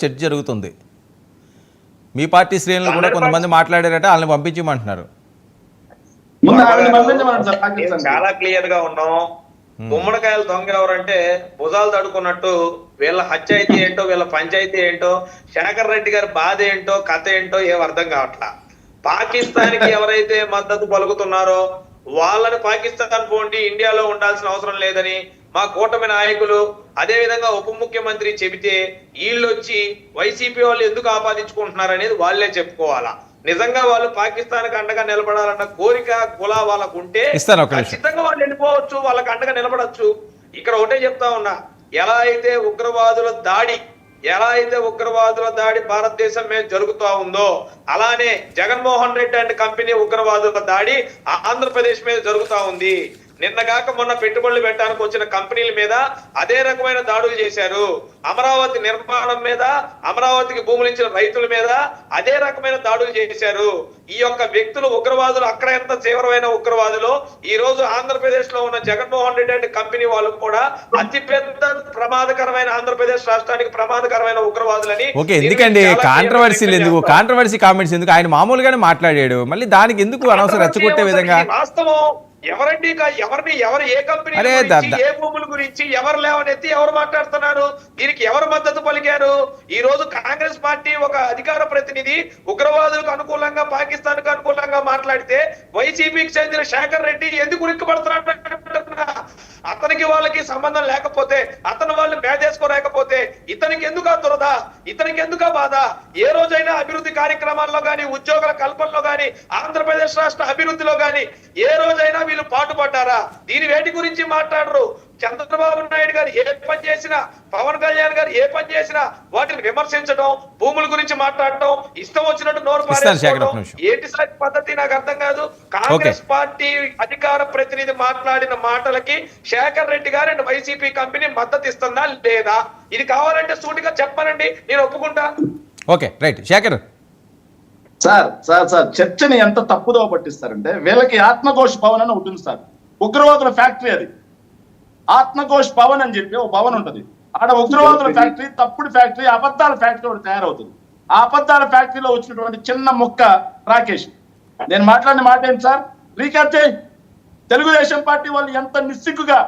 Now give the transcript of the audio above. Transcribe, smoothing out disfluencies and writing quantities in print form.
చర్చ జరుగుతుంది. మీ పార్టీ శ్రేణులు కూడా కొంతమంది మాట్లాడారట, వాళ్ళని పంపించమంటున్నారు. చాలా క్లియర్ గా ఉన్నాం. గుమ్మడికాయలు దొంగ ఎవరంటే భుజాలు తడుకున్నట్టు వీళ్ళ హత్య అయితే ఏంటో, వీళ్ళ పంచాయతీ ఏంటో, శేఖర్ రెడ్డి గారి బాధ ఏంటో, కథ ఏంటో ఏం అర్థం కావట్లా. పాకిస్తాన్ కి ఎవరైతే మద్దతు పలుకుతున్నారో వాళ్ళని పాకిస్తాన్ పోండి, ఇండియాలో ఉండాల్సిన అవసరం లేదని మా కూటమి నాయకులు అదే విధంగా ఉప ముఖ్యమంత్రి చెబితే వీళ్ళొచ్చి వైసీపీ వాళ్ళు ఎందుకు ఆపాదించుకుంటున్నారు అనేది వాళ్ళే చెప్పుకోవాలా. నిజంగా వాళ్ళు పాకిస్తాన్ కి అండగా నిలబడాలన్న కోరిక కుల వాళ్ళకు ఉంటే ఖచ్చితంగా వాళ్ళు వెళ్ళిపోవచ్చు, వాళ్ళకి అండగా నిలబడచ్చు. ఇక్కడ ఒకటే చెప్తా ఉన్నా, ఎలా అయితే ఉగ్రవాదుల దాడి భారతదేశం మీద జరుగుతూ ఉందో అలానే జగన్మోహన్ రెడ్డి అండ్ కంపెనీ ఉగ్రవాదుల దాడి ఆంధ్రప్రదేశ్ మీద జరుగుతూ ఉంది. నిన్నగాక మొన్న పెట్టుబడులు పెట్టడానికి వచ్చిన కంపెనీల మీద అదే రకమైన దాడులు చేశారు. అమరావతి నిర్మాణం మీద, అమరావతికి భూములు ఇచ్చిన రైతుల మీద అదే రకమైన దాడులు చేశారు. ఈ యొక్క వ్యక్తులు ఉగ్రవాదులు అక్కడ ఎంత తీవ్రమైన ఉగ్రవాదులు, ఈ రోజు ఆంధ్రప్రదేశ్ లో ఉన్న జగన్మోహన్ రెడ్డి అండ్ కంపెనీ వాళ్ళు కూడా అతి పెద్ద ప్రమాదకరమైన, ఆంధ్రప్రదేశ్ రాష్ట్రానికి ప్రమాదకరమైన ఉగ్రవాదులని. ఓకే, ఎందుకండి కాంట్రవర్సీలు ఎందుకు, కాంట్రవర్సీ కామెంట్స్ ఎందుకు? ఆయన మామూలుగానే మాట్లాడాడు, మళ్ళీ దానికి ఎందుకు అనవసరం రెచ్చగొట్టే విధంగా? వాస్తవం ఎవరండి, ఎవరు ఏ కంపెనీ ఏ భూముల గురించి ఎవరు లేవనెత్తి ఎవరు మాట్లాడుతున్నారు? దీనికి ఎవరు మద్దతు పలికారు? ఈ రోజు కాంగ్రెస్ పార్టీ ఒక అధికార ప్రతినిధి ఉగ్రవాదులకు అనుకూలంగా, పాకిస్తాన్ కు అనుకూలంగా మాట్లాడితే వైసీపీకి చెందిన శేఖర్ రెడ్డి ఎందుకు ఉరిక్కబడుతున్నాడు? అతనికి వాళ్ళకి సంబంధం లేకపోతే, అతను వాళ్ళు మేదేసుకోలేకపోతే ఇతనికి ఎందుకు ఆ దురద, ఇతనికి ఎందుకు ఆ బాధ? ఏ రోజైనా అభివృద్ధి కార్యక్రమాల్లో గాని, ఉద్యోగుల కల్పనలో గాని, ఆంధ్రప్రదేశ్ రాష్ట్ర అభివృద్ధిలో గాని ఏ రోజైనా వీళ్ళు పాటుపడ్డారా? దీని వేటి గురించి మాట్లాడరు. చంద్రబాబు నాయుడు గారు ఏ పని చేసినా, పవన్ కళ్యాణ్ గారు ఏ పని చేసినా వాటిని విమర్శించడం, భూముల గురించి మాట్లాడటం, ఇష్టం వచ్చినట్టు నోరు పారేసుకోవడం ఏంటి సార్ పద్ధతి? నాకు అర్థం కాదు. కాంగ్రెస్ పార్టీ అధికార ప్రతినిధి మాట్లాడిన మాటలకి శేఖర్ రెడ్డి గారు అండ్ వైసీపీ కంపెనీ మద్దతు ఇస్తుందా లేదా? ఇది కావాలంటే సూటిగా చెప్పనండి, నేను ఒప్పుకుంటా. Okay, right. శేఖర్ సార్ చర్చని ఎంత తప్పుదో పట్టిస్తారంటే, వీళ్ళకి ఆత్మఘోష్ భవన్ అని ఉంటుంది సార్, ఉగ్రవాదుల ఫ్యాక్టరీ. అది ఆత్మఘోష్ భవన్ అని చెప్పి ఒక భవన్ ఉంటది. ఆడ ఉగ్రవాదుల ఫ్యాక్టరీ, తప్పుడు ఫ్యాక్టరీ, అబద్ధాల ఫ్యాక్టరీ ఒకటి తయారవుతుంది. ఆ అబద్ధాల ఫ్యాక్టరీలో వచ్చినటువంటి చిన్న ముక్క రాకేష్. నేను మాట్లాడిన మాట ఏంటి సార్? రీక్యాప్ చేయి. తెలుగుదేశం పార్టీ వాళ్ళు ఎంత నిస్సిగ్గుగా